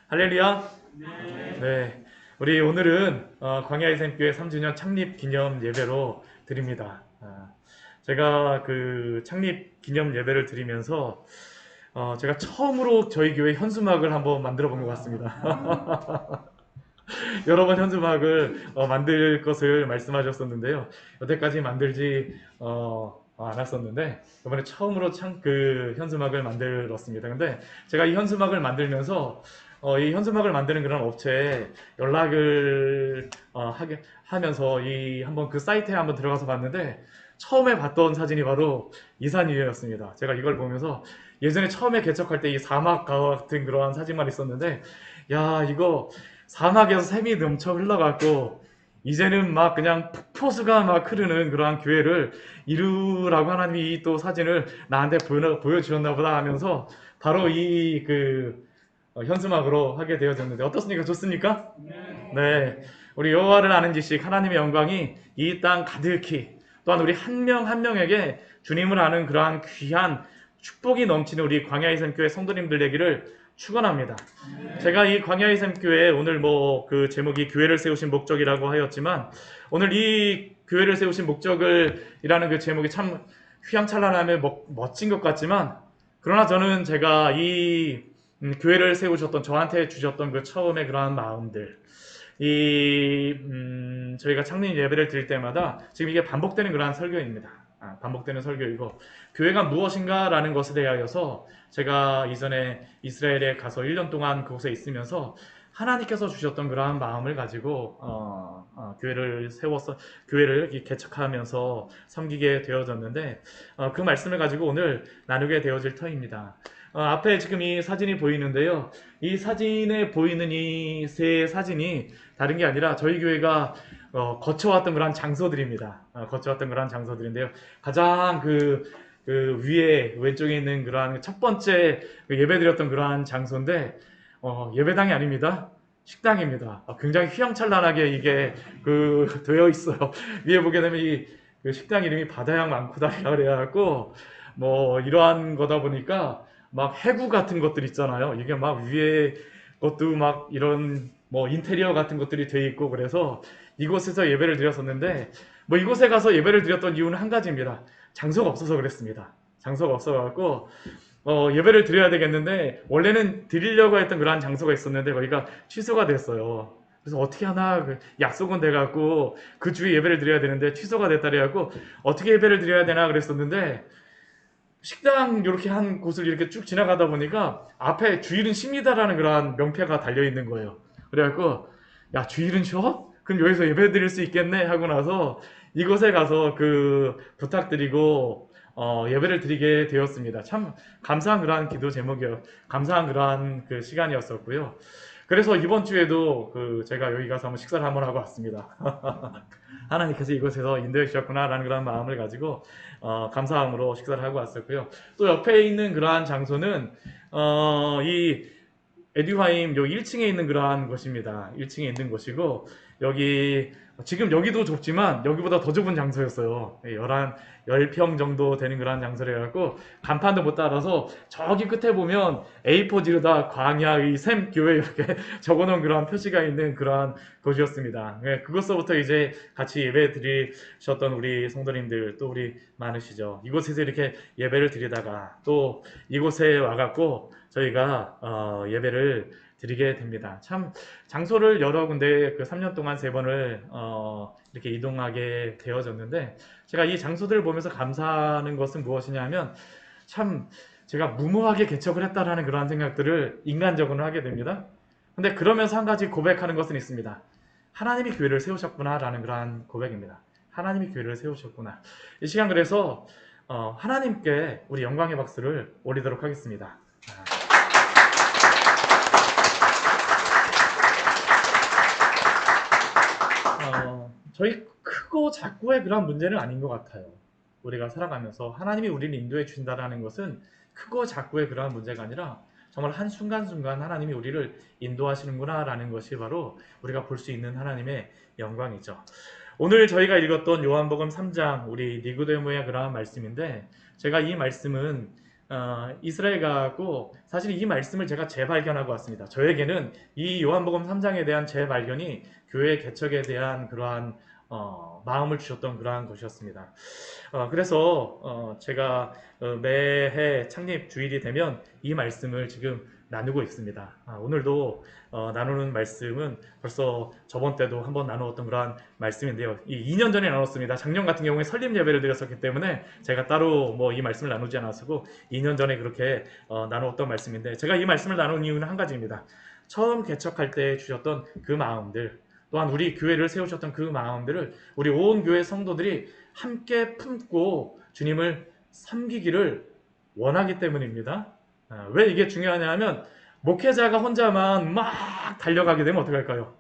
할렐루야. 네. 우리 오늘은 광야의 샘교회 3주년 창립 기념 예배로 드립니다. 제가 그 창립 기념 예배를 드리면서 제가 처음으로 저희 교회 현수막을 한번 만들어 본 것 같습니다. 여러 번 현수막을 만들 것을 말씀하셨었는데요. 여태까지 만들지 않았었는데 이번에 처음으로 그 현수막을 만들었습니다. 근데 제가 이 현수막을 만들면서 이 현수막을 만드는 그런 업체에 연락을 하면서 한번 그 사이트에 한번 들어가서 봤는데 처음에 봤던 사진이 바로 이산이었습니다. 제가 이걸 보면서 예전에 처음에 개척할 때 이 사막 같은 그러한 사진만 있었는데, 야, 이거 사막에서 샘이 넘쳐 흘러갖고 이제는 막 그냥 폭포수가 막 흐르는 그러한 교회를 이루라고 하나님이 또 사진을 나한테 보여주셨나 보다 하면서 바로 이 현수막으로 하게 되어졌는데 어떻습니까? 좋습니까? 네. 우리 여호와를 아는 지식, 하나님의 영광이 이 땅 가득히, 또한 우리 한 명 한 명에게 주님을 아는 그러한 귀한 축복이 넘치는 우리 광야의 샘교회 성도님들 되기를 축원합니다. 제가 이 광야의 샘교회 오늘 그 제목이 교회를 세우신 목적이라고 하였지만, 오늘 이 교회를 세우신 목적을이라는 그 제목이 참 휘황찬란하며 멋진 것 같지만, 그러나 저는 제가 이 교회를 세우셨던 저한테 주셨던 그 처음에 그러한 마음들, 저희가 창립 예배를 드릴 때마다 지금 이게 반복되는 그러한 설교입니다. 반복되는 설교이고, 교회가 무엇인가라는 것에 대하여서 제가 이전에 이스라엘에 가서 1년 동안 그곳에 있으면서 하나님께서 주셨던 그러한 마음을 가지고 교회를 세워서 교회를 개척하면서 섬기게 되어졌는데, 그 말씀을 가지고 오늘 나누게 되어질 터입니다. 앞에 지금 이 사진이 보이는데요. 이 사진에 보이는 이 세 사진이 다른 게 아니라 저희 교회가 거쳐왔던 그런 장소들입니다. 거쳐왔던 그런 장소들인데요. 가장 그 위에 왼쪽에 있는 그러한 첫 번째 예배드렸던 그러한 장소인데, 예배당이 아닙니다. 식당입니다. 굉장히 휘황찬란하게 이게 되어 있어요. 위에 보게 되면 그 식당 이름이 바다양 많구다라 그래갖고 뭐 이러한 거다 보니까 막 해구 같은 것들 있잖아요. 이게 막 위에 것도 막 이런 뭐 인테리어 같은 것들이 돼 있고, 그래서 이곳에서 예배를 드렸었는데, 뭐 이곳에 가서 예배를 드렸던 이유는 한 가지입니다. 장소가 없어서 그랬습니다. 장소가 없어갖고 예배를 드려야 되겠는데, 원래는 드리려고 했던 그러한 장소가 있었는데 거기가 취소가 됐어요. 그래서 어떻게 하나, 약속은 돼갖고 그 주에 예배를 드려야 되는데 취소가 됐다 그래갖고 어떻게 예배를 드려야 되나 그랬었는데, 식당 이렇게 한 곳을 이렇게 쭉 지나가다 보니까 앞에 주일은 쉽니다라는 그런 명패가 달려 있는 거예요. 그래갖고 야, 주일은 쉬어? 그럼 여기서 예배 드릴 수 있겠네 하고 나서 이곳에 가서 부탁드리고 예배를 드리게 되었습니다. 참 감사한 그러한 기도 제목이요, 감사한 그러한 그 시간이었었고요. 그래서 이번 주에도 제가 여기 가서 한번 식사를 한번 하고 왔습니다. 하나님께서 이곳에서 인도해 주셨구나라는 그런 마음을 가지고 감사함으로 식사를 하고 왔었고요. 또 옆에 있는 그러한 장소는 이 에듀하임 요 1층에 있는 그러한 곳입니다. 1층에 있는 곳이고, 지금 여기도 좁지만 여기보다 더 좁은 장소였어요. 10평 정도 되는 그런 장소를 해갖고 간판도 못 따라서 저기 끝에 보면 A4지로다 광야의 샘 교회 이렇게 적어놓은 그런 표시가 있는 그러한 곳이었습니다. 그곳서부터 이제 같이 예배 드리셨던 우리 성도님들 또 우리 많으시죠. 이곳에서 이렇게 예배를 드리다가 또 이곳에 와갖고 저희가 예배를 드리게 됩니다. 참 장소를 여러 군데 3년 동안 3번을 이렇게 이동하게 되어졌는데, 제가 이 장소들을 보면서 감사하는 것은 무엇이냐면, 참 제가 무모하게 개척을 했다라는 그러한 생각들을 인간적으로 하게 됩니다. 근데 그러면서 한 가지 고백하는 것은 있습니다. 하나님이 교회를 세우셨구나라는 그러한 고백입니다. 하나님이 교회를 세우셨구나. 이 시간 그래서 하나님께 우리 영광의 박수를 올리도록 하겠습니다. 저희 크고 작고의 그런 문제는 아닌 것 같아요. 우리가 살아가면서 하나님이 우리를 인도해 주신다는 것은 크고 작고의 그러한 문제가 아니라 정말 한 순간순간 하나님이 우리를 인도하시는구나 라는 것이 바로 우리가 볼 수 있는 하나님의 영광이죠. 오늘 저희가 읽었던 요한복음 3장 우리 니고데모의 그러한 말씀인데, 제가 이 말씀은 이스라엘 가고 사실 이 말씀을 제가 재발견하고 왔습니다. 저에게는 이 요한복음 3장에 대한 재발견이 교회 개척에 대한 그러한 마음을 주셨던 그러한 것이었습니다. 그래서 제가 매해 창립 주일이 되면 이 말씀을 지금 나누고 있습니다. 오늘도 나누는 말씀은 벌써 저번 때도 한번 나누었던 그러한 말씀인데요. 이 2년 전에 나눴습니다. 작년 같은 경우에 설립 예배를 드렸었기 때문에 제가 따로 뭐 이 말씀을 나누지 않았고 2년 전에 그렇게 나누었던 말씀인데, 제가 이 말씀을 나눈 이유는 한 가지입니다. 처음 개척할 때 주셨던 그 마음들, 또한 우리 교회를 세우셨던 그 마음들을 우리 온 교회 성도들이 함께 품고 주님을 섬기기를 원하기 때문입니다. 왜 이게 중요하냐 하면, 목회자가 혼자만 막 달려가게 되면 어떻게 할까요?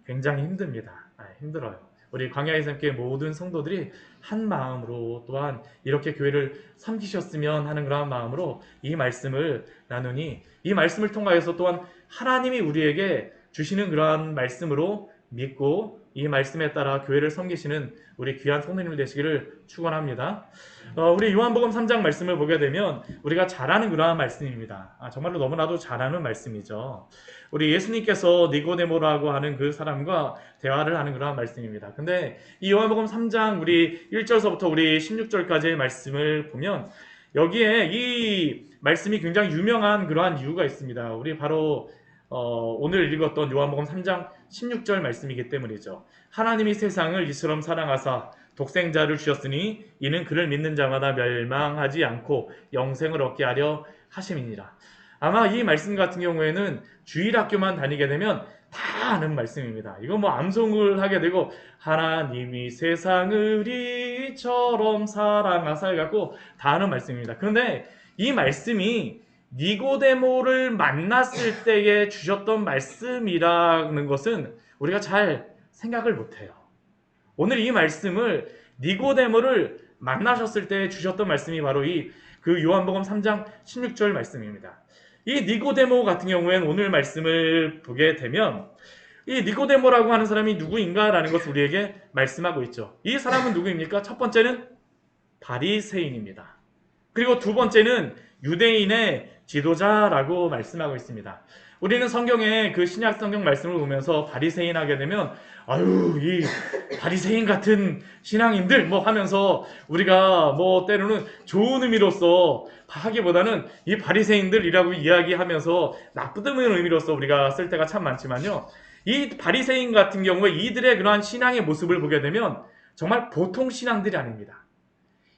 굉장히 힘듭니다. 힘들어요. 우리 광야의 샘교회 모든 성도들이 한 마음으로, 또한 이렇게 교회를 섬기셨으면 하는 그런 마음으로 이 말씀을 나누니, 이 말씀을 통하여서 또한 하나님이 우리에게 주시는 그러한 말씀으로 믿고 이 말씀에 따라 교회를 섬기시는 우리 귀한 성도님 되시기를 축원합니다. 우리 요한복음 3장 말씀을 보게 되면 우리가 잘 아는 그러한 말씀입니다. 정말로 너무나도 잘 아는 말씀이죠. 우리 예수님께서 니고데모라고 하는 그 사람과 대화를 하는 그러한 말씀입니다. 근데 이 요한복음 3장 우리 1절서부터 우리 16절까지의 말씀을 보면 여기에 이 말씀이 굉장히 유명한 그러한 이유가 있습니다. 우리 바로 오늘 읽었던 요한복음 3장 16절 말씀이기 때문이죠. 하나님이 세상을 이처럼 사랑하사 독생자를 주셨으니 이는 그를 믿는 자마다 멸망하지 않고 영생을 얻게 하려 하심이니라. 아마 이 말씀 같은 경우에는 주일학교만 다니게 되면 다 아는 말씀입니다. 이거 뭐 암송을 하게 되고, 하나님이 세상을 이처럼 사랑하사 해갖고 다 아는 말씀입니다. 그런데 이 말씀이 니고데모를 만났을 때에 주셨던 말씀이라는 것은 우리가 잘 생각을 못해요. 오늘 이 말씀을 니고데모를 만나셨을 때 주셨던 말씀이 바로 그 요한복음 3장 16절 말씀입니다. 이 니고데모 같은 경우에는 오늘 말씀을 보게 되면 이 니고데모라고 하는 사람이 누구인가라는 것을 우리에게 말씀하고 있죠. 이 사람은 누구입니까? 첫 번째는 바리새인입니다. 그리고 두 번째는 유대인의 지도자라고 말씀하고 있습니다. 우리는 성경에 그 신약 성경 말씀을 보면서 바리새인 하게 되면 이 바리새인 같은 신앙인들 뭐 하면서 우리가 뭐 때로는 좋은 의미로서 하기보다는 이 바리새인들이라고 이야기하면서 나쁜 의미로서 우리가 쓸 때가 참 많지만요. 이 바리새인 같은 경우에 이들의 그러한 신앙의 모습을 보게 되면 정말 보통 신앙들이 아닙니다.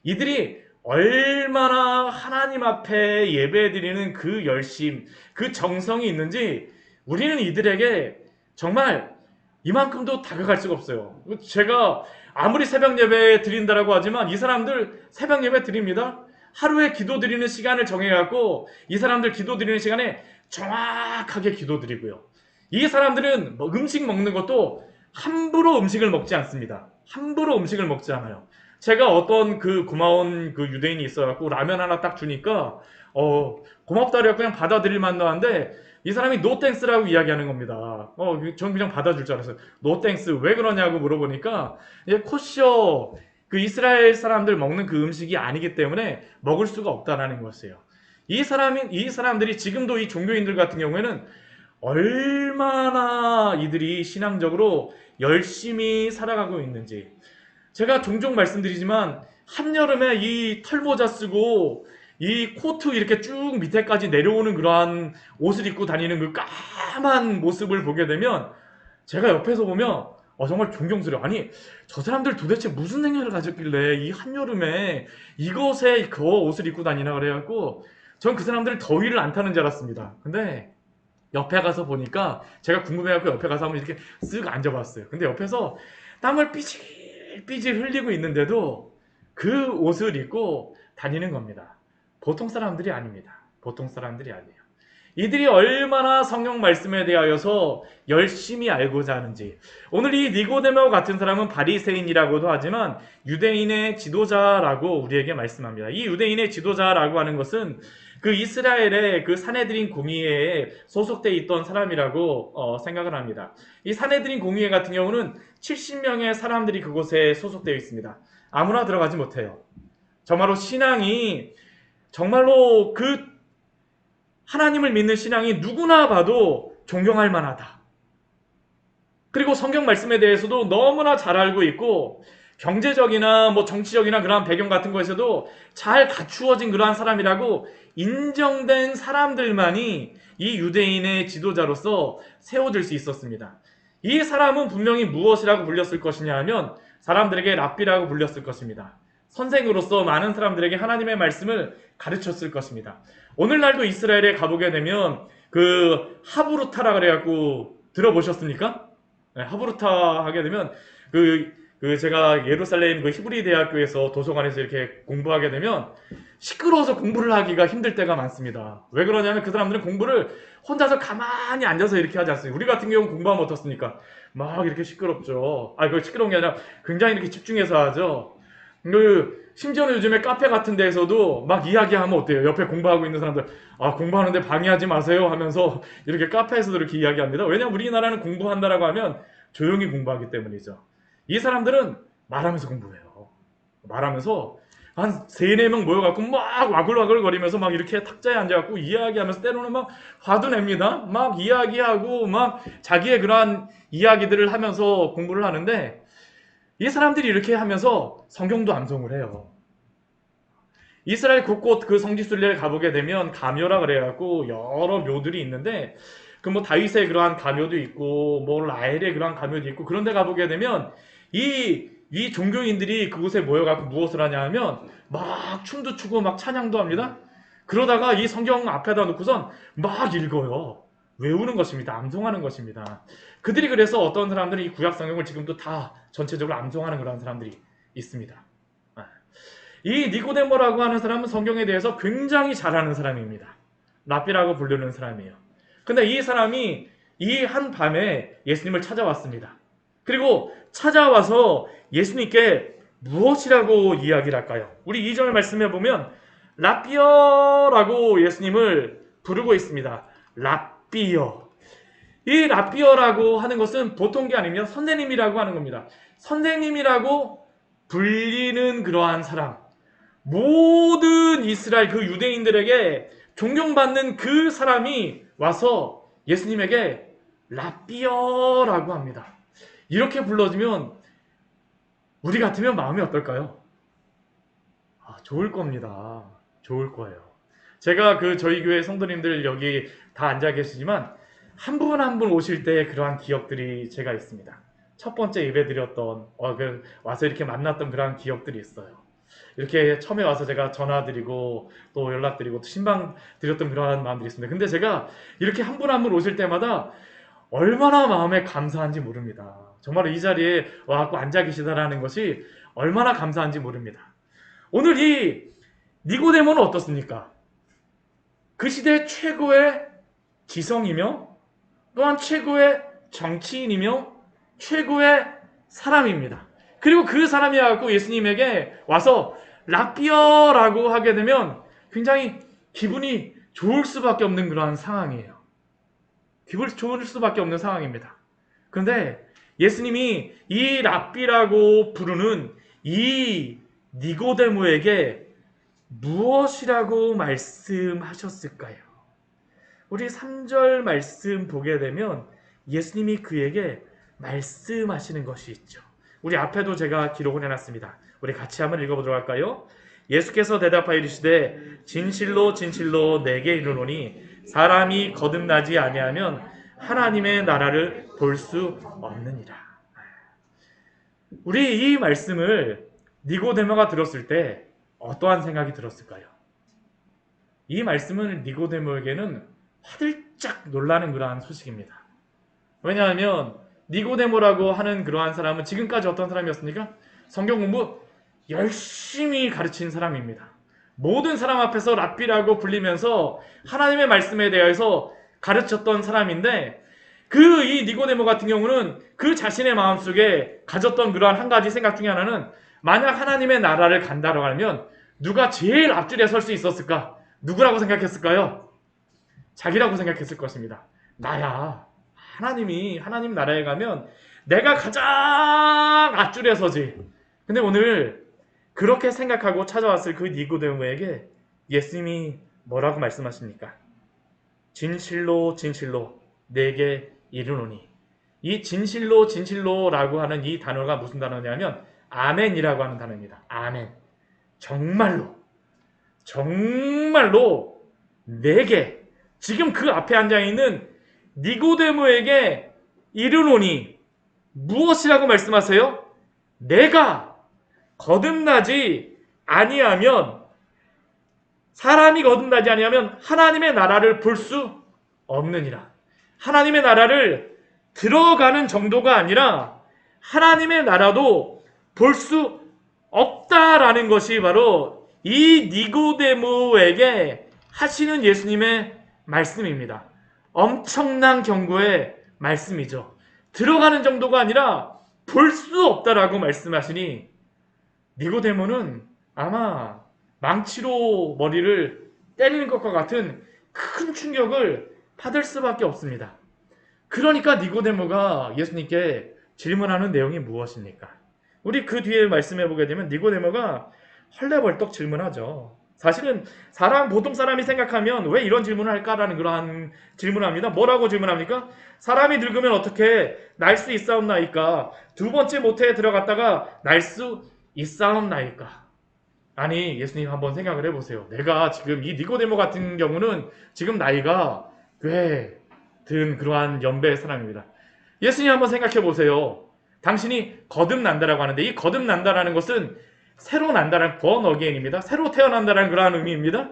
이들이 얼마나 하나님 앞에 예배드리는 그 열심, 그 정성이 있는지 우리는 이들에게 정말 이만큼도 다가갈 수가 없어요. 제가 아무리 새벽 예배 드린다라고 하지만 이 사람들 새벽 예배 드립니다. 하루에 기도 드리는 시간을 정해갖고 이 사람들 기도 드리는 시간에 정확하게 기도 드리고요. 이 사람들은 음식 먹는 것도 함부로 음식을 먹지 않습니다. 함부로 음식을 먹지 않아요. 제가 어떤 그 고마운 그 유대인이 있어갖고 라면 하나 딱 주니까 고맙다고 그냥 받아들일 만도 한데 이 사람이 노 땡스라고 이야기하는 겁니다. 전 그냥 받아줄 줄 알았어요. 노 땡스 왜 그러냐고 물어보니까 코셔 그 이스라엘 사람들 먹는 그 음식이 아니기 때문에 먹을 수가 없다라는 것이에요. 이 사람들이 지금도 이 종교인들 같은 경우에는 얼마나 이들이 신앙적으로 열심히 살아가고 있는지, 제가 종종 말씀드리지만 한여름에 이 털모자 쓰고 이 코트 이렇게 쭉 밑에까지 내려오는 그러한 옷을 입고 다니는 그 까만 모습을 보게 되면 제가 옆에서 보면 정말 존경스러워요. 아니 저 사람들 도대체 무슨 생각을 가졌길래 이 한여름에 이것에 그 옷을 입고 다니나 그래갖고 전 그 사람들 더위를 안 타는 줄 알았습니다. 근데 옆에 가서 보니까 제가 궁금해갖고 옆에 가서 한번 이렇게 쓱 앉아봤어요. 근데 옆에서 땀을 삐질 흘리고 있는데도 그 옷을 입고 다니는 겁니다. 보통 사람들이 아닙니다. 보통 사람들이 아니에요. 이들이 얼마나 성경 말씀에 대하여서 열심히 알고자 하는지. 오늘 이 니고데모 같은 사람은 바리새인이라고도 하지만 유대인의 지도자라고 우리에게 말씀합니다. 이 유대인의 지도자라고 하는 것은 그 이스라엘의 그 사내들인 공의회에 소속되어 있던 사람이라고 생각을 합니다. 이 사내들인 공의회 같은 경우는 70명의 사람들이 그곳에 소속되어 있습니다. 아무나 들어가지 못해요. 정말로 신앙이 정말로 그 하나님을 믿는 신앙이 누구나 봐도 존경할 만하다. 그리고 성경 말씀에 대해서도 너무나 잘 알고 있고 경제적이나 뭐 정치적이나 그러한 배경 같은 것에서도 잘 갖추어진 그러한 사람이라고 인정된 사람들만이 이 유대인의 지도자로서 세워질 수 있었습니다. 이 사람은 분명히 무엇이라고 불렸을 것이냐 하면 사람들에게 랍비라고 불렸을 것입니다. 선생으로서 많은 사람들에게 하나님의 말씀을 가르쳤을 것입니다. 오늘날도 이스라엘에 가보게 되면 그 하브루타라 그래갖고 들어보셨습니까? 네, 하브루타 하게 되면 제가 예루살렘 그 히브리 대학교에서 도서관에서 이렇게 공부하게 되면 시끄러워서 공부를 하기가 힘들 때가 많습니다. 왜 그러냐면 그 사람들은 공부를 혼자서 가만히 앉아서 이렇게 하지 않습니다. 우리 같은 경우는 공부하면 어떻습니까? 막 이렇게 시끄럽죠. 그 시끄러운 게 아니라 굉장히 이렇게 집중해서 하죠. 심지어는 요즘에 카페 같은 데에서도 막 이야기하면 어때요? 옆에 공부하고 있는 사람들, 공부하는데 방해하지 마세요 하면서 이렇게 카페에서도 이렇게 이야기합니다. 왜냐면 우리나라는 공부한다라고 하면 조용히 공부하기 때문이죠. 이 사람들은 말하면서 공부해요. 말하면서 한 3-4명 모여갖고 막 와글와글 거리면서 막 이렇게 탁자에 앉아갖고 이야기하면서 때로는 막 화도 냅니다. 막 이야기하고 막 자기의 그러한 이야기들을 하면서 공부를 하는데 이 사람들이 이렇게 하면서 성경도 암송을 해요. 이스라엘 곳곳 그 성지순례를 가보게 되면 가묘라 그래갖고 여러 묘들이 있는데 그 뭐 다윗의 그러한 가묘도 있고 뭐 라헬의 그러한 가묘도 있고 그런데 가보게 되면 이 종교인들이 그곳에 모여갖고 무엇을 하냐 하면 막 춤도 추고 막 찬양도 합니다. 그러다가 이 성경 앞에다 놓고선 막 읽어요. 외우는 것입니다. 암송하는 것입니다. 그들이 그래서 어떤 사람들은 이 구약 성경을 지금도 다 전체적으로 암송하는 그런 사람들이 있습니다. 이 니고데모라고 하는 사람은 성경에 대해서 굉장히 잘하는 사람입니다. 랍비라고 부르는 사람이에요. 근데 이 사람이 이 한 밤에 예수님을 찾아왔습니다. 그리고 찾아와서 예수님께 무엇이라고 이야기를 할까요? 우리 2절 말씀해 보면 랍비어라고 예수님을 부르고 있습니다. 랍비어. 이 랍비어라고 하는 것은 보통 게 아니며 선생님이라고 하는 겁니다. 선생님이라고 불리는 그러한 사람. 모든 이스라엘 그 유대인들에게 존경받는 그 사람이 와서 예수님에게 랍비어라고 합니다. 이렇게 불러주면 우리 같으면 마음이 어떨까요? 좋을 겁니다. 좋을 거예요. 제가 저희 교회 성도님들 여기 다 앉아 계시지만 한 분 한 분 오실 때 그러한 기억들이 제가 있습니다. 첫 번째 예배 드렸던 와서 이렇게 만났던 그러한 기억들이 있어요. 이렇게 처음에 와서 제가 전화드리고 또 연락드리고 또 신방 드렸던 그러한 마음들이 있습니다. 근데 제가 이렇게 한 분 한 분 오실 때마다 얼마나 마음에 감사한지 모릅니다. 정말 이 자리에 와갖고 앉아 계시다라는 것이 얼마나 감사한지 모릅니다. 오늘 이 니고데모는 어떻습니까? 그 시대 최고의 지성이며 또한 최고의 정치인이며 최고의 사람입니다. 그리고 그 사람이 와서 예수님에게 와서 랍비어라고 하게 되면 굉장히 기분이 좋을 수밖에 없는 그러한 상황이에요. 기분이 좋을 수밖에 없는 상황입니다. 그런데 예수님이 이 랍비라고 부르는 이 니고데모에게 무엇이라고 말씀하셨을까요? 우리 3절 말씀 보게 되면 예수님이 그에게 말씀하시는 것이 있죠. 우리 앞에도 제가 기록을 해놨습니다. 우리 같이 한번 읽어보도록 할까요? 예수께서 대답하여 이르시되 진실로 진실로 내게 이르노니 사람이 거듭나지 아니하면 하나님의 나라를 볼 수 없느니라. 우리 이 말씀을 니고데모가 들었을 때 어떠한 생각이 들었을까요? 이 말씀은 니고데모에게는 화들짝 놀라는 그러한 소식입니다. 왜냐하면 니고데모라고 하는 그러한 사람은 지금까지 어떤 사람이었습니까? 성경 공부 열심히 가르친 사람입니다. 모든 사람 앞에서 랍비라고 불리면서 하나님의 말씀에 대해서 가르쳤던 사람인데 이 니고데모 같은 경우는 그 자신의 마음속에 가졌던 그러한 한 가지 생각 중에 하나는 만약 하나님의 나라를 간다고 하면 누가 제일 앞줄에 설 수 있었을까? 누구라고 생각했을까요? 자기라고 생각했을 것입니다. 나야. 하나님 나라에 가면 내가 가장 앞줄에 서지. 근데 오늘 그렇게 생각하고 찾아왔을 그 니고데모에게 예수님이 뭐라고 말씀하십니까? 진실로 진실로 내게 이르노니. 이 진실로 진실로라고 하는 이 단어가 무슨 단어냐면 아멘이라고 하는 단어입니다. 아멘. 정말로 정말로 내게, 지금 그 앞에 앉아있는 니고데모에게 이르노니 무엇이라고 말씀하세요? 내가 거듭나지 아니하면, 사람이 거듭나지 아니하면 하나님의 나라를 볼 수 없느니라. 하나님의 나라를 들어가는 정도가 아니라 하나님의 나라도 볼 수 없다라는 것이 바로 이 니고데모에게 하시는 예수님의 말씀입니다. 엄청난 경고의 말씀이죠. 들어가는 정도가 아니라 볼 수 없다라고 말씀하시니 니고데모는 아마 망치로 머리를 때리는 것과 같은 큰 충격을 받을 수밖에 없습니다. 그러니까 니고데모가 예수님께 질문하는 내용이 무엇입니까? 우리 그 뒤에 말씀해 보게 되면 니고데모가 헐레벌떡 질문하죠. 사실은 보통 사람이 생각하면 왜 이런 질문을 할까라는 그러한 질문을 합니다. 뭐라고 질문합니까? 사람이 늙으면 어떻게 날 수 있사옵나이까? 두 번째 모태에 들어갔다가 날 수 있사옵나이까? 아니, 예수님 한번 생각을 해보세요. 내가 지금 이 니고데모 같은 경우는 지금 나이가 꽤 든 그러한 연배의 사람입니다. 예수님 한번 생각해 보세요. 당신이 거듭난다라고 하는데 이 거듭난다라는 것은 새로 난다라는 born again입니다. 새로 태어난다라는 그러한 의미입니다.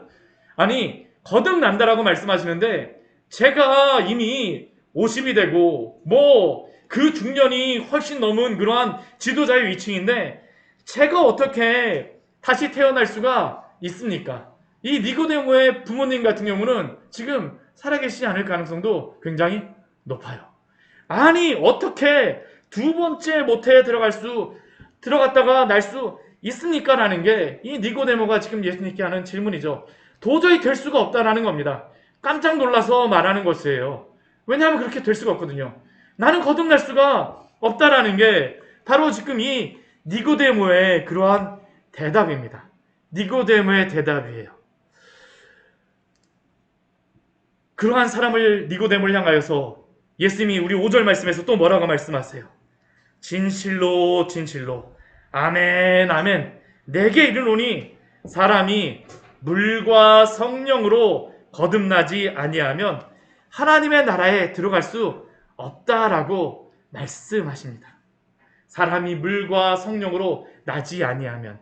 아니, 거듭난다라고 말씀하시는데 제가 이미 50이 되고 그 중년이 훨씬 넘은 그러한 지도자의 위층인데 제가 어떻게 다시 태어날 수가 있습니까? 이 니고데모의 부모님 같은 경우는 지금 살아계시지 않을 가능성도 굉장히 높아요. 아니, 어떻게 두 번째 모태에 들어갔다가 날 수 있습니까? 라는 게 이 니고데모가 지금 예수님께 하는 질문이죠. 도저히 될 수가 없다라는 겁니다. 깜짝 놀라서 말하는 것이에요. 왜냐하면 그렇게 될 수가 없거든요. 나는 거듭날 수가 없다라는 게 바로 지금 이 니고데모의 그러한 대답입니다. 니고데모의 대답이에요. 그러한 니고데모를 향하여서 예수님이 우리 5절 말씀에서 또 뭐라고 말씀하세요? 진실로 진실로 아멘 아멘 내게 이르노니 사람이 물과 성령으로 거듭나지 아니하면 하나님의 나라에 들어갈 수 없다라고 말씀하십니다. 사람이 물과 성령으로 나지 아니하면,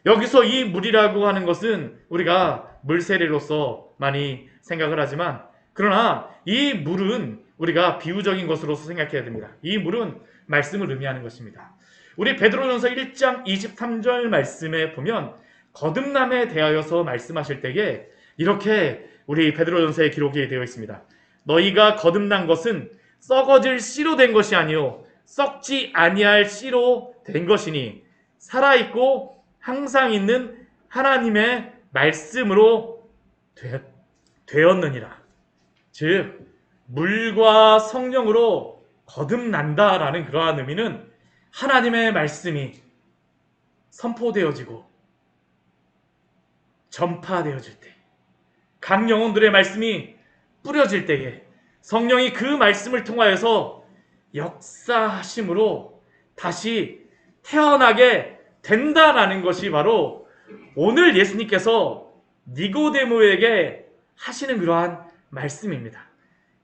여기서 이 물이라고 하는 것은 우리가 물세례로서 많이 생각을 하지만, 그러나 이 물은 우리가 비유적인 것으로서 생각해야 됩니다. 이 물은 말씀을 의미하는 것입니다. 우리 베드로전서 1장 23절 말씀에 보면 거듭남에 대하여서 말씀하실 때에 이렇게 우리 베드로전서에 기록이 되어 있습니다. 너희가 거듭난 것은 썩어질 씨로 된 것이 아니요 썩지 아니할 씨로 된 것이니 살아있고 항상 있는 하나님의 말씀으로 되었느니라. 즉 물과 성령으로 거듭난다라는 그러한 의미는 하나님의 말씀이 선포되어지고 전파되어질 때, 각 영혼들의 말씀이 뿌려질 때에 성령이 그 말씀을 통하여서 역사하심으로 다시 태어나게 된다라는 것이 바로 오늘 예수님께서 니고데모에게 하시는 그러한 말씀입니다.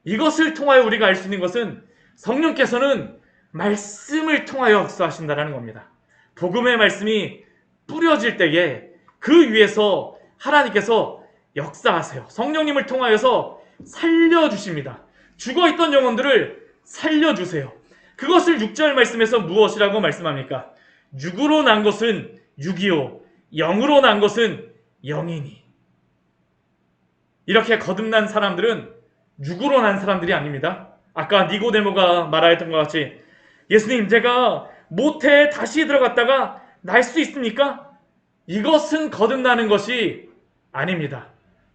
이것을 통하여 우리가 알 수 있는 것은 성령께서는 말씀을 통하여 역사하신다는 겁니다. 복음의 말씀이 뿌려질 때에 그 위에서 하나님께서 역사하세요. 성령님을 통하여서 살려주십니다. 죽어있던 영혼들을 살려주세요. 그것을 6절 말씀에서 무엇이라고 말씀합니까? 육으로 난 것은 육이요 영으로 난 것은 영이니. 이렇게 거듭난 사람들은 육으로 난 사람들이 아닙니다. 아까 니고데모가 말하였던 것 같이 예수님, 제가 모태에 다시 들어갔다가 날 수 있습니까? 이것은 거듭나는 것이 아닙니다.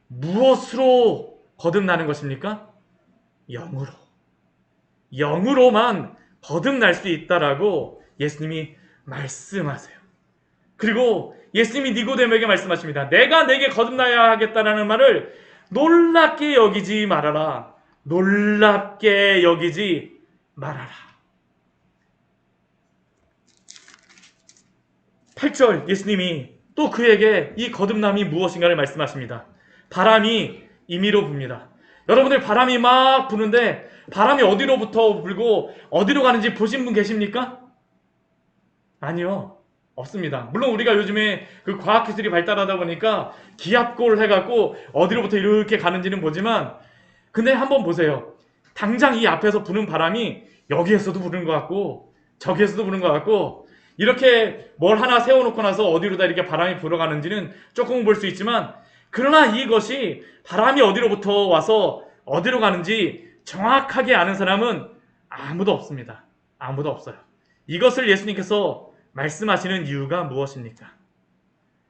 무엇으로 거듭나는 것입니까? 영으로. 영으로만 거듭날 수 있다라고 예수님이 말씀하세요. 그리고 예수님이 니고데모에게 말씀하십니다. 내가 내게 거듭나야 하겠다라는 말을 놀랍게 여기지 말아라. 놀랍게 여기지 말아라. 8절 예수님이 또 그에게 이 거듭남이 무엇인가를 말씀하십니다. 바람이 임의로 붑니다. 여러분들 바람이 막 부는데 바람이 어디로부터 불고 어디로 가는지 보신 분 계십니까? 아니요. 없습니다. 물론 우리가 요즘에 그 과학기술이 발달하다 보니까 기압골 해갖고 어디로부터 이렇게 가는지는 보지만 근데 한번 보세요. 당장 이 앞에서 부는 바람이 여기에서도 부는 것 같고 저기에서도 부는 것 같고 이렇게 뭘 하나 세워놓고 나서 어디로다 이렇게 바람이 불어가는지는 조금 볼 수 있지만 그러나 이것이 바람이 어디로부터 와서 어디로 가는지 정확하게 아는 사람은 아무도 없습니다. 아무도 없어요. 이것을 예수님께서 말씀하시는 이유가 무엇입니까?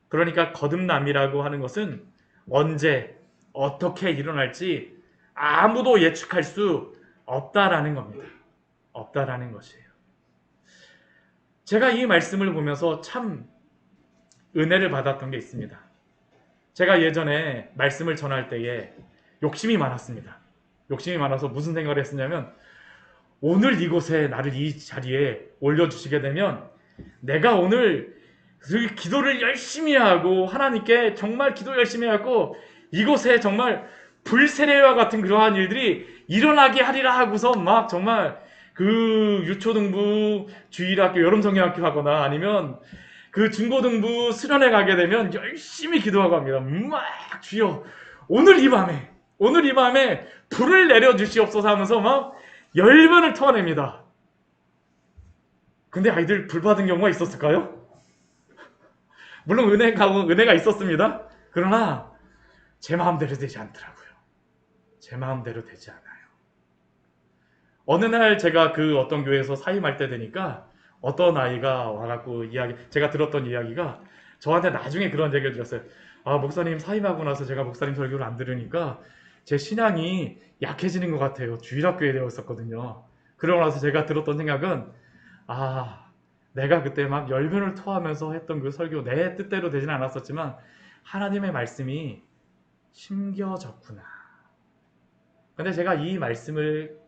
그러니까 거듭남이라고 하는 것은 언제 어떻게 일어날지 아무도 예측할 수 없다라는 겁니다. 없다라는 것이에요. 제가 이 말씀을 보면서 참 은혜를 받았던 게 있습니다. 제가 예전에 말씀을 전할 때에 욕심이 많았습니다. 욕심이 많아서 무슨 생각을 했었냐면 오늘 이곳에 나를 이 자리에 올려주시게 되면 내가 오늘 그 기도를 열심히 하고 하나님께 정말 기도 열심히 하고 이곳에 정말 불세례와 같은 그러한 일들이 일어나게 하리라 하고서 막 정말 그 유초등부 주일학교 여름성경학교 하거나 아니면 그 중고등부 수련회 가게 되면 열심히 기도하고 합니다. 막 주여 오늘 이 밤에 불을 내려주시옵소서 하면서 막 열변을 토해냅니다. 근데 아이들 불 받은 경우가 있었을까요? 물론 은혜가 있었습니다. 그러나 제 마음대로 되지 않더라고요. 제 마음대로 되지 않아요. 어느 날 제가 그 어떤 교회에서 사임할 때 되니까 어떤 아이가 와갖고 제가 들었던 이야기가 저한테 나중에 그런 얘기를 들었어요. 아, 목사님 사임하고 나서 제가 목사님 설교를 안 들으니까 제 신앙이 약해지는 것 같아요. 주일학교에 되어 있었거든요. 그러고 나서 제가 들었던 생각은 내가 그때 막 열변을 토하면서 했던 그 설교 내 뜻대로 되진 않았었지만 하나님의 말씀이 심겨졌구나. 근데 제가 이 말씀을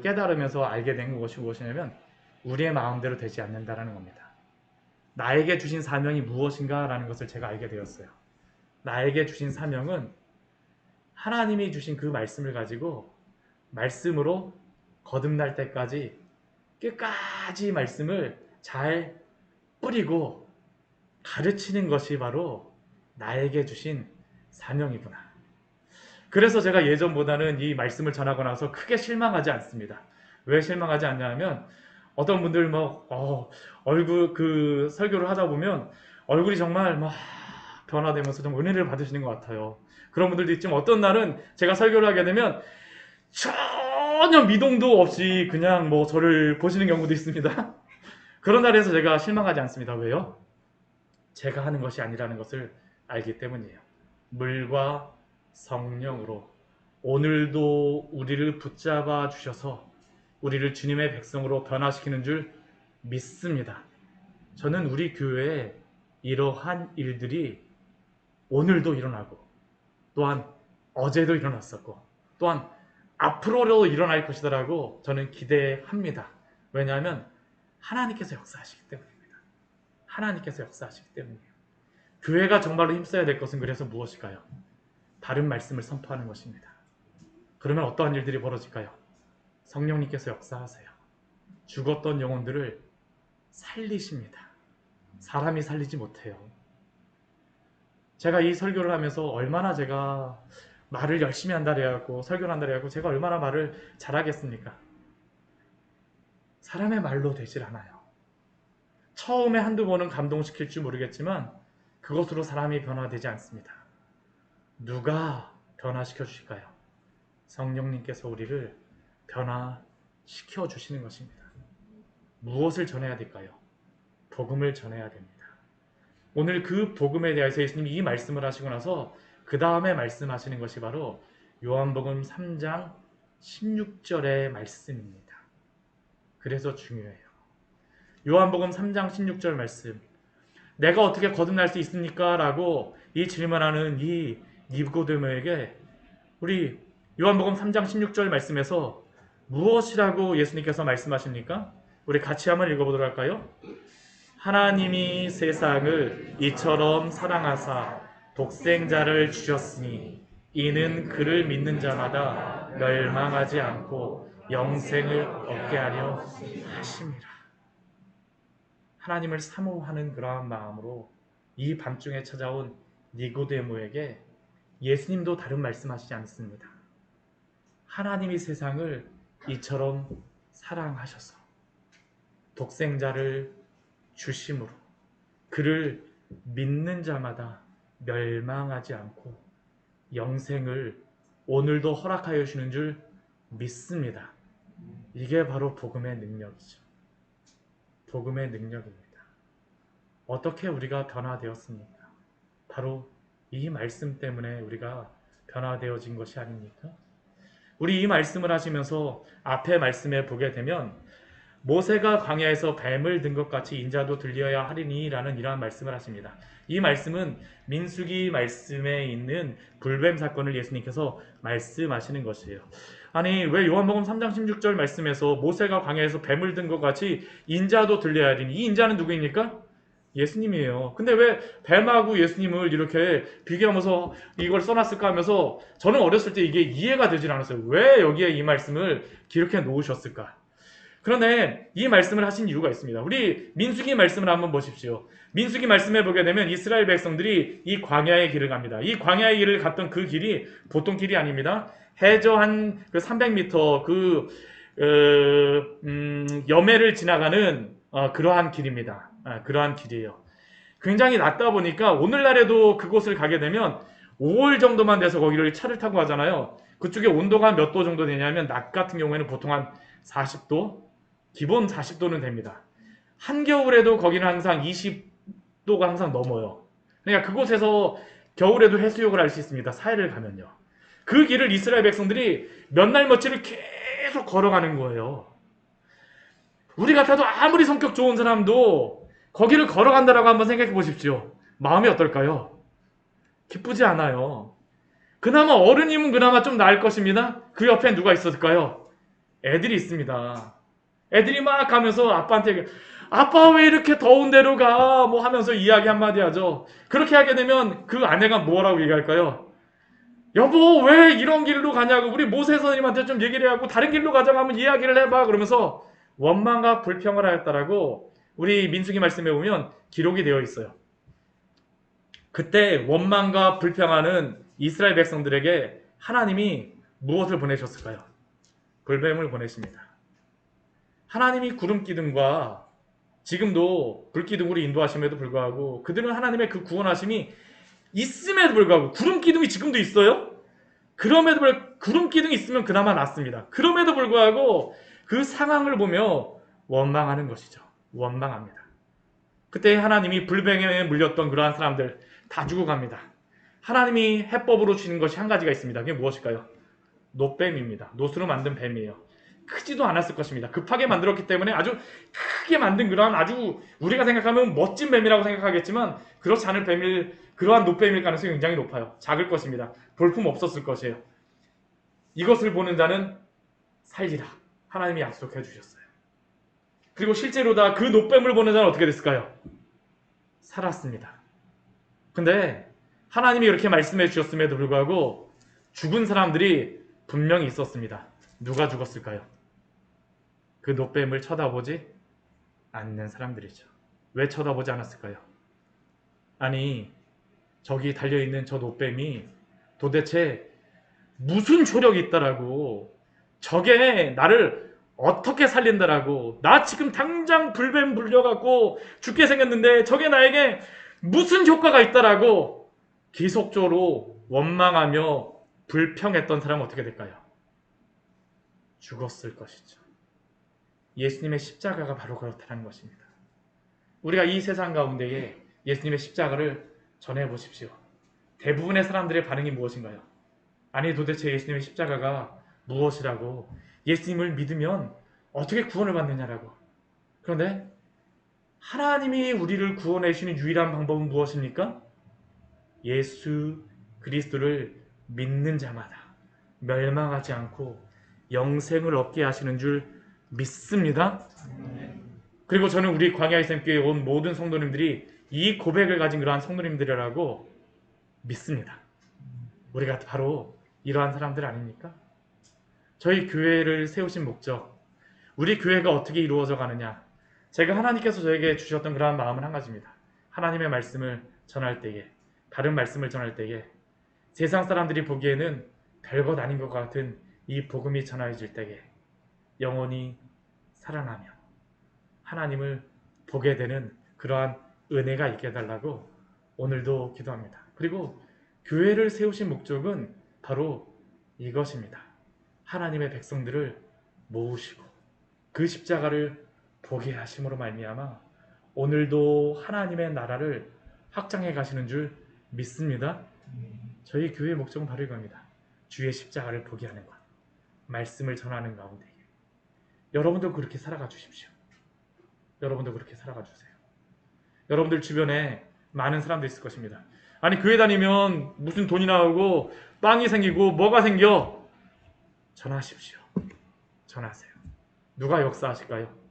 깨달으면서 알게 된 것이 무엇이냐면 우리의 마음대로 되지 않는다라는 겁니다. 나에게 주신 사명이 무엇인가라는 것을 제가 알게 되었어요. 나에게 주신 사명은 하나님이 주신 그 말씀을 가지고 말씀으로 거듭날 때까지 끝까지 말씀을 잘 뿌리고 가르치는 것이 바로 나에게 주신 사명이구나. 그래서 제가 예전보다는 이 말씀을 전하고 나서 크게 실망하지 않습니다. 왜 실망하지 않냐면 어떤 분들 얼굴 그 설교를 하다 보면 얼굴이 정말 막 변화되면서 좀 은혜를 받으시는 것 같아요. 그런 분들도 있지만 어떤 날은 제가 설교를 하게 되면 전혀 미동도 없이 그냥 저를 보시는 경우도 있습니다. 그런 날에서 제가 실망하지 않습니다. 왜요? 제가 하는 것이 아니라는 것을 알기 때문이에요. 물과 성령으로 오늘도 우리를 붙잡아 주셔서 우리를 주님의 백성으로 변화시키는 줄 믿습니다. 저는 우리 교회에 이러한 일들이 오늘도 일어나고 또한 어제도 일어났었고 또한 앞으로도 일어날 것이다라고 저는 기대합니다. 왜냐하면 하나님께서 역사하시기 때문입니다. 하나님께서 역사하시기 때문이에요. 교회가 정말로 힘써야 될 것은 그래서 무엇일까요? 바른 말씀을 선포하는 것입니다. 그러면 어떠한 일들이 벌어질까요? 성령님께서 역사하세요. 죽었던 영혼들을 살리십니다. 사람이 살리지 못해요. 제가 이 설교를 하면서 얼마나 제가 말을 열심히 한다 그래갖고 설교를 한다 그래갖고 제가 얼마나 말을 잘하겠습니까? 사람의 말로 되질 않아요. 처음에 한두 번은 감동시킬 줄 모르겠지만 그것으로 사람이 변화되지 않습니다. 누가 변화시켜 주실까요? 성령님께서 우리를 변화시켜 주시는 것입니다. 무엇을 전해야 될까요? 복음을 전해야 됩니다. 오늘 그 복음에 대해서 예수님이 이 말씀을 하시고 나서 그 다음에 말씀하시는 것이 바로 요한복음 3장 16절의 말씀입니다. 그래서 중요해요. 요한복음 3장 16절 말씀. 내가 어떻게 거듭날 수 있습니까? 라고 이 질문하는 이 니고데모에게 우리 요한복음 3장 16절 말씀에서 무엇이라고 예수님께서 말씀하십니까? 우리 같이 한번 읽어보도록 할까요? 하나님이 세상을 이처럼 사랑하사 독생자를 주셨으니 이는 그를 믿는 자마다 멸망하지 않고 영생을 얻게 하려 하심이라. 하나님을 사모하는 그러한 마음으로 이 밤중에 찾아온 니고데모에게 예수님도 다른 말씀하시지 않습니다. 하나님이 세상을 이처럼 사랑하셔서 독생자를 주심으로 그를 믿는 자마다 멸망하지 않고 영생을 오늘도 허락하여 주시는 줄 믿습니다. 이게 바로 복음의 능력이죠. 복음의 능력입니다. 어떻게 우리가 변화되었습니까? 바로 이 말씀 때문에 우리가 변화되어진 것이 아닙니까? 우리 이 말씀을 하시면서 앞에 말씀에 보게 되면 모세가 광야에서 뱀을 든 것 같이 인자도 들려야 하리니 라는 이러한 말씀을 하십니다. 이 말씀은 민수기 말씀에 있는 불뱀 사건을 예수님께서 말씀하시는 것이에요. 아니 왜 요한복음 3장 16절 말씀에서 모세가 광야에서 뱀을 든 것 같이 인자도 들려야 하리니, 이 인자는 누구입니까? 예수님이에요. 근데 왜 뱀하고 예수님을 이렇게 비교하면서 이걸 써놨을까 하면서 저는 어렸을 때 이게 이해가 되질 않았어요. 왜 여기에 이 말씀을 기록해 놓으셨을까? 그런데 이 말씀을 하신 이유가 있습니다. 우리 민수기 말씀을 한번 보십시오. 민수기 말씀에 보게 되면 이스라엘 백성들이 이 광야의 길을 갑니다. 이 광야의 길을 갔던 그 길이 보통 길이 아닙니다. 해저 한 300m 여매를 지나가는 그러한 길입니다. 그러한 길이에요. 굉장히 낮다 보니까 오늘날에도 그곳을 가게 되면 5월 정도만 돼서 거기를 차를 타고 가잖아요. 그쪽에 온도가 몇 도 정도 되냐면 낮 같은 경우에는 보통 한 40도? 기본 40도는 됩니다. 한겨울에도 거기는 항상 20도가 항상 넘어요. 그러니까 그곳에서 겨울에도 해수욕을 할 수 있습니다. 사해를 가면요. 그 길을 이스라엘 백성들이 몇 날 며칠을 계속 걸어가는 거예요. 우리 같아도 아무리 성격 좋은 사람도 거기를 걸어간다라고 한번 생각해 보십시오. 마음이 어떨까요? 기쁘지 않아요. 그나마 어른이면 그나마 좀 나을 것입니다. 그 옆에 누가 있었을까요? 애들이 있습니다. 애들이 막 가면서 아빠한테 아빠 왜 이렇게 더운 데로 가? 뭐 하면서 이야기 한마디 하죠. 그렇게 하게 되면 그 아내가 뭐라고 얘기할까요? 여보 왜 이런 길로 가냐고, 우리 모세 선생님한테 좀 얘기를 하고 다른 길로 가자고 하면 이야기를 해봐. 그러면서 원망과 불평을 하였다라고 우리 민수기 말씀에 보면 기록이 되어 있어요. 그때 원망과 불평하는 이스라엘 백성들에게 하나님이 무엇을 보내셨을까요? 불뱀을 보내십니다. 하나님이 구름 기둥과 지금도 불 기둥으로 인도하심에도 불구하고 그들은 하나님의 그 구원하심이 있음에도 불구하고, 구름 기둥이 지금도 있어요? 그럼에도 불구하고 구름 기둥이 있으면 그나마 낫습니다. 그럼에도 불구하고 그 상황을 보며 원망하는 것이죠. 원망합니다. 그때 하나님이 불뱀에 물렸던 그러한 사람들 다 죽어갑니다. 하나님이 해법으로 주시는 것이 한 가지가 있습니다. 그게 무엇일까요? 놋뱀입니다. 놋으로 만든 뱀이에요. 크지도 않았을 것입니다. 급하게 만들었기 때문에 아주 크게 만든 그러한 아주 우리가 생각하면 멋진 뱀이라고 생각하겠지만 그렇지 않을 그러한 놋뱀일 가능성이 굉장히 높아요. 작을 것입니다. 볼품 없었을 것이에요. 이것을 보는 자는 살리라. 하나님이 약속해 주셨어요. 그리고 실제로 다 그 놋뱀을 보는 자는 어떻게 됐을까요? 살았습니다. 근데 하나님이 이렇게 말씀해 주셨음에도 불구하고 죽은 사람들이 분명히 있었습니다. 누가 죽었을까요? 그 놋뱀을 쳐다보지 않는 사람들이죠. 왜 쳐다보지 않았을까요? 아니, 저기 달려있는 저 놋뱀이 도대체 무슨 효력이 있다라고, 저게 나를 어떻게 살린다라고, 나 지금 당장 불뱀 물려갖고 죽게 생겼는데 저게 나에게 무슨 효과가 있다라고 계속적으로 원망하며 불평했던 사람은 어떻게 될까요? 죽었을 것이죠. 예수님의 십자가가 바로 그렇다는 것입니다. 우리가 이 세상 가운데에 예수님의 십자가를 전해보십시오. 대부분의 사람들의 반응이 무엇인가요? 아니 도대체 예수님의 십자가가 무엇이라고, 예수님을 믿으면 어떻게 구원을 받느냐라고. 그런데 하나님이 우리를 구원하시는 유일한 방법은 무엇입니까? 예수 그리스도를 믿는 자마다 멸망하지 않고 영생을 얻게 하시는 줄 믿습니다. 그리고 저는 우리 광야의 샘교회에 온 모든 성도님들이 이 고백을 가진 그러한 성도님들이라고 믿습니다. 우리가 바로 이러한 사람들 아닙니까? 저희 교회를 세우신 목적, 우리 교회가 어떻게 이루어져 가느냐, 제가 하나님께서 저에게 주셨던 그러한 마음은 한 가지입니다. 하나님의 말씀을 전할 때에, 다른 말씀을 전할 때에 세상 사람들이 보기에는 별것 아닌 것 같은 이 복음이 전해질 때에 영혼이 살아나며 하나님을 보게 되는 그러한 은혜가 있게 해달라고 오늘도 기도합니다. 그리고 교회를 세우신 목적은 바로 이것입니다. 하나님의 백성들을 모으시고 그 십자가를 보게 하심으로 말미암아 오늘도 하나님의 나라를 확장해 가시는 줄 믿습니다. 저희 교회의 목적은 바로 이겁니다. 주의 십자가를 보게 하는 것, 말씀을 전하는 가운데 여러분도 그렇게 살아가 주십시오. 여러분도 그렇게 살아가 주세요. 여러분들 주변에 많은 사람들이 있을 것입니다. 아니 교회 다니면 무슨 돈이 나오고 빵이 생기고 뭐가 생겨? 전하십시오. 전하세요. 누가 역사하실까요?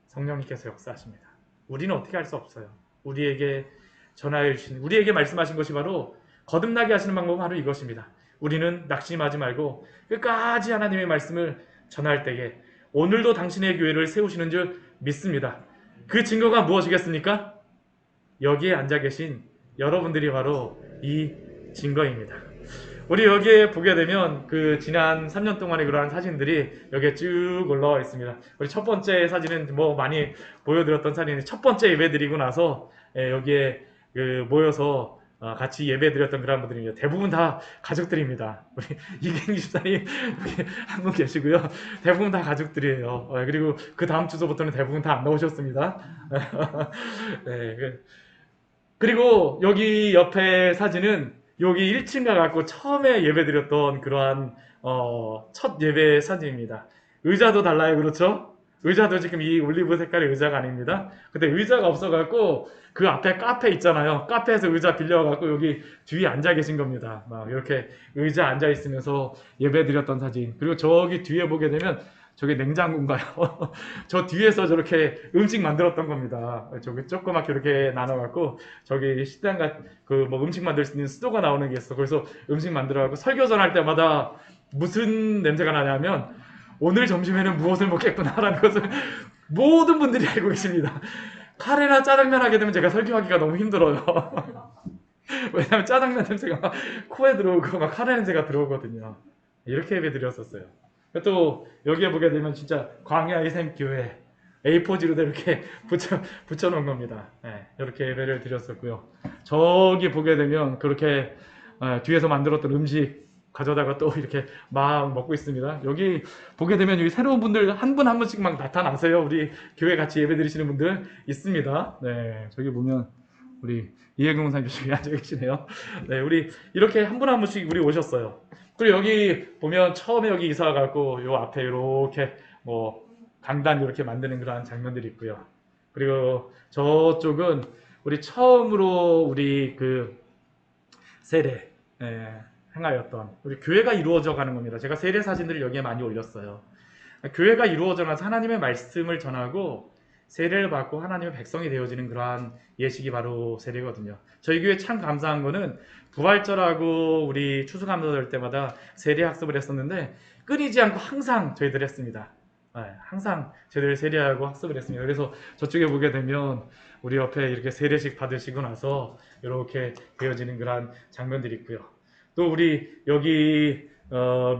성령님께서 역사하십니다. 우리는 어떻게 할 수 없어요. 우리에게 전하여 주신, 우리에게 말씀하신 것이 바로 거듭나게 하시는 방법은 바로 이것입니다. 우리는 낙심하지 말고 끝까지 하나님의 말씀을 전할 때에 오늘도 당신의 교회를 세우시는 줄 믿습니다. 그 증거가 무엇이겠습니까? 여기에 앉아 계신 여러분들이 바로 이 증거입니다. 우리 여기에 보게 되면 그 지난 3년 동안의 그러한 사진들이 여기에 쭉 올라와 있습니다. 우리 첫 번째 사진은 뭐 많이 보여드렸던 사진이 첫 번째 예배 드리고 나서 여기에 모여서 같이 예배 드렸던 그런 분들입니다. 대부분 다 가족들입니다. 우리 이경희 집사님 한 분 계시고요. 대부분 다 가족들이에요. 그리고 그 다음 주소부터는 대부분 다 안 나오셨습니다. 네. 그리고 여기 옆에 사진은 여기 1층 가갖고 처음에 예배 드렸던 그러한 첫 예배 사진입니다. 의자도 달라요. 그렇죠? 의자도 지금 이 올리브 색깔의 의자가 아닙니다. 근데 의자가 없어갖고 그 앞에 카페 있잖아요. 카페에서 의자 빌려갖고 여기 뒤에 앉아 계신 겁니다. 막 이렇게 의자 앉아 있으면서 예배 드렸던 사진. 그리고 저기 뒤에 보게 되면 저게 냉장고인가요? 저 뒤에서 저렇게 음식 만들었던 겁니다. 저기 조그맣게 이렇게 나눠갖고 저기 식당 그 뭐 음식 만들 수 있는 수도가 나오는 게 있어. 그래서 음식 만들어갖고 설교 전할 때마다 무슨 냄새가 나냐면 오늘 점심에는 무엇을 먹겠구나라는 것을 모든 분들이 알고 계십니다. 카레나 짜장면 하게 되면 제가 설교하기가 너무 힘들어요. 왜냐면 짜장면 냄새가 막 코에 들어오고 막 카레 냄새가 들어오거든요. 이렇게 예배 드렸었어요. 또 여기에 보게 되면 진짜 광야의 샘교회 A4지로 이렇게 붙여놓은 겁니다. 네, 이렇게 예배를 드렸었고요. 저기 보게 되면 그렇게 뒤에서 만들었던 음식 가져다가 또 이렇게 막 먹고 있습니다. 여기 보게 되면 여기 새로운 분들 한 분 한 분씩 막 나타나세요. 우리 교회 같이 예배 드리시는 분들 있습니다. 네, 저기 보면 우리 이혜경 목사님 저기 앉아 계시네요. 네, 우리 이렇게 한 분 한 분씩 우리 오셨어요. 그리고 여기 보면 처음에 여기 이사 가고 요 앞에 이렇게 뭐 강단 이렇게 만드는 그런 장면들이 있고요. 그리고 저쪽은 우리 처음으로 우리 그 세례 행하였던 우리 교회가 이루어져 가는 겁니다. 제가 세례 사진들을 여기에 많이 올렸어요. 교회가 이루어져 가서 하나님의 말씀을 전하고 세례를 받고 하나님의 백성이 되어지는 그러한 예식이 바로 세례거든요. 저희 교회 참 감사한 거는 부활절하고 우리 추수감사절 때마다 세례 학습을 했었는데 끊이지 않고 항상 저희들 했습니다. 항상 저희들 세례하고 학습을 했습니다. 그래서 저쪽에 보게 되면 우리 옆에 이렇게 세례식 받으시고 나서 이렇게 되어지는 그러한 장면들이 있고요. 또 우리 여기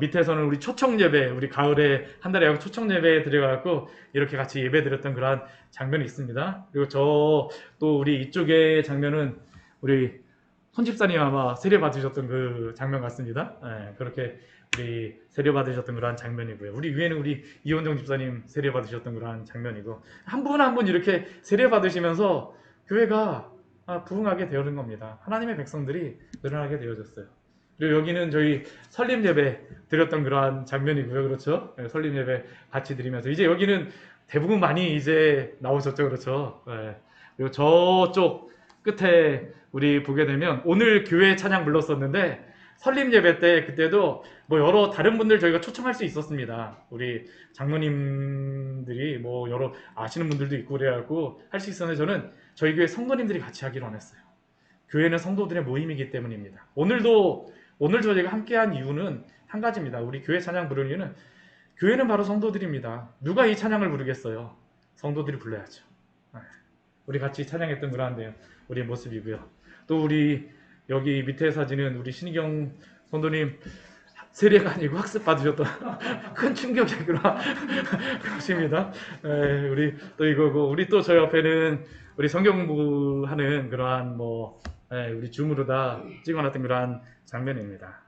밑에서는 우리 초청 예배, 우리 가을에 한 달에 초청 예배 드려갖고 이렇게 같이 예배 드렸던 그러한 장면이 있습니다. 그리고 또 우리 이쪽의 장면은 우리 손 집사님 아마 세례 받으셨던 그 장면 같습니다. 그렇게 우리 세례 받으셨던 그러한 장면이고요. 우리 위에는 우리 이원정 집사님 세례 받으셨던 그러한 장면이고 한 분 한 분 이렇게 세례 받으시면서 교회가 부흥하게 되어진 겁니다. 하나님의 백성들이 늘어나게 되어졌어요. 그리고 여기는 저희 설립 예배 드렸던 그러한 장면이고요. 그렇죠? 설립 예배 같이 드리면서 이제 여기는 대부분 많이 이제 나오셨죠, 그렇죠? 예. 그리고 저쪽 끝에 우리 보게 되면 오늘 교회 찬양 불렀었는데 설립 예배 때 그때도 뭐 여러 다른 분들 저희가 초청할 수 있었습니다. 우리 장로님들이 뭐 여러 아시는 분들도 있고 그래갖고 할 수 있었는데 저는 저희 교회 성도님들이 같이 하기로 원했어요. 교회는 성도들의 모임이기 때문입니다. 오늘 저희가 함께한 이유는 한 가지입니다. 우리 교회 찬양 부르는 이유는 교회는 바로 성도들입니다. 누가 이 찬양을 부르겠어요? 성도들이 불러야죠. 우리 같이 찬양했던 그런 우리의 모습이고요. 또 우리 여기 밑에 사진은 우리 신희경 성도님 세례가 아니고 학습 받으셨던 큰 충격의 그런 것입니다. 우리 또 이거고 우리 또 저 옆에는 우리 성경 공부하는 그러한 우리 줌으로 다 찍어놨던 그러한 장면입니다.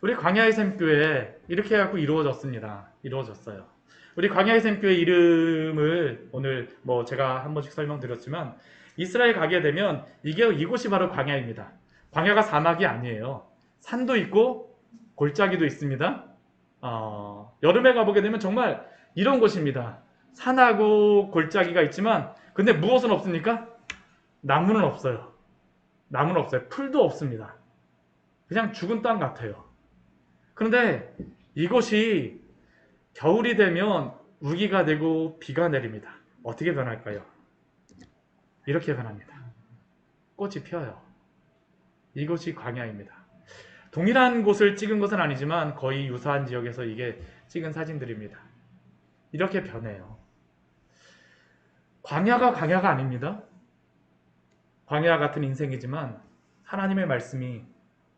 우리 광야의 샘교회 이렇게 해갖고 이루어졌어요. 우리 광야의 샘교회 이름을 오늘 제가 한 번씩 설명드렸지만 이스라엘 가게 되면 이곳이 바로 광야입니다. 광야가 사막이 아니에요. 산도 있고 골짜기도 있습니다. 여름에 가보게 되면 정말 이런 곳입니다. 산하고 골짜기가 있지만 근데 무엇은 없습니까? 나무는 없어요. 풀도 없습니다. 그냥 죽은 땅 같아요. 그런데 이곳이 겨울이 되면 우기가 되고 비가 내립니다. 어떻게 변할까요? 이렇게 변합니다. 꽃이 펴요. 이곳이 광야입니다. 동일한 곳을 찍은 것은 아니지만 거의 유사한 지역에서 이게 찍은 사진들입니다. 이렇게 변해요. 광야가 아닙니다. 광야 같은 인생이지만 하나님의 말씀이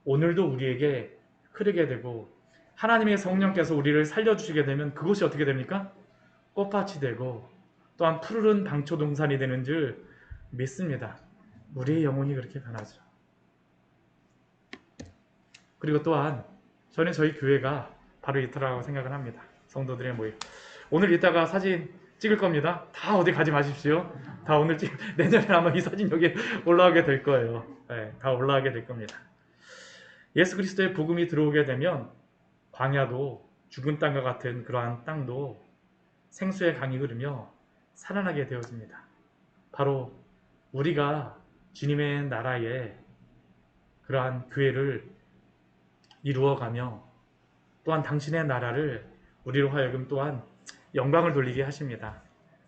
오늘도 우리에게 흐르게 되고 하나님의 성령께서 우리를 살려주시게 되면 그곳이 어떻게 됩니까? 꽃밭이 되고 또한 푸르른 방초동산이 되는 줄 믿습니다. 우리의 영혼이 그렇게 변하죠. 그리고 또한 저는 저희 교회가 바로 이터라고 생각을 합니다. 성도들의 모임. 오늘 이따가 사진 찍을 겁니다. 다 어디 가지 마십시오. 다 오늘 내년에 아마 이 사진 여기 올라가게 될 거예요. 다 올라가게 될 겁니다. 예수 그리스도의 복음이 들어오게 되면 광야도 죽은 땅과 같은 그러한 땅도 생수의 강이 흐르며 살아나게 되어집니다. 바로 우리가 주님의 나라에 그러한 교회를 이루어가며 또한 당신의 나라를 우리로 하여금 또한 영광을 돌리게 하십니다.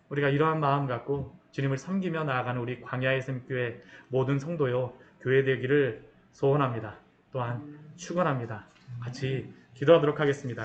우리가 이러한 마음 갖고 주님을 섬기며 나아가는 우리 광야의 샘교회 모든 성도요 교회 되기를 소원합니다. 또한 축원합니다. 같이 기도하도록 하겠습니다.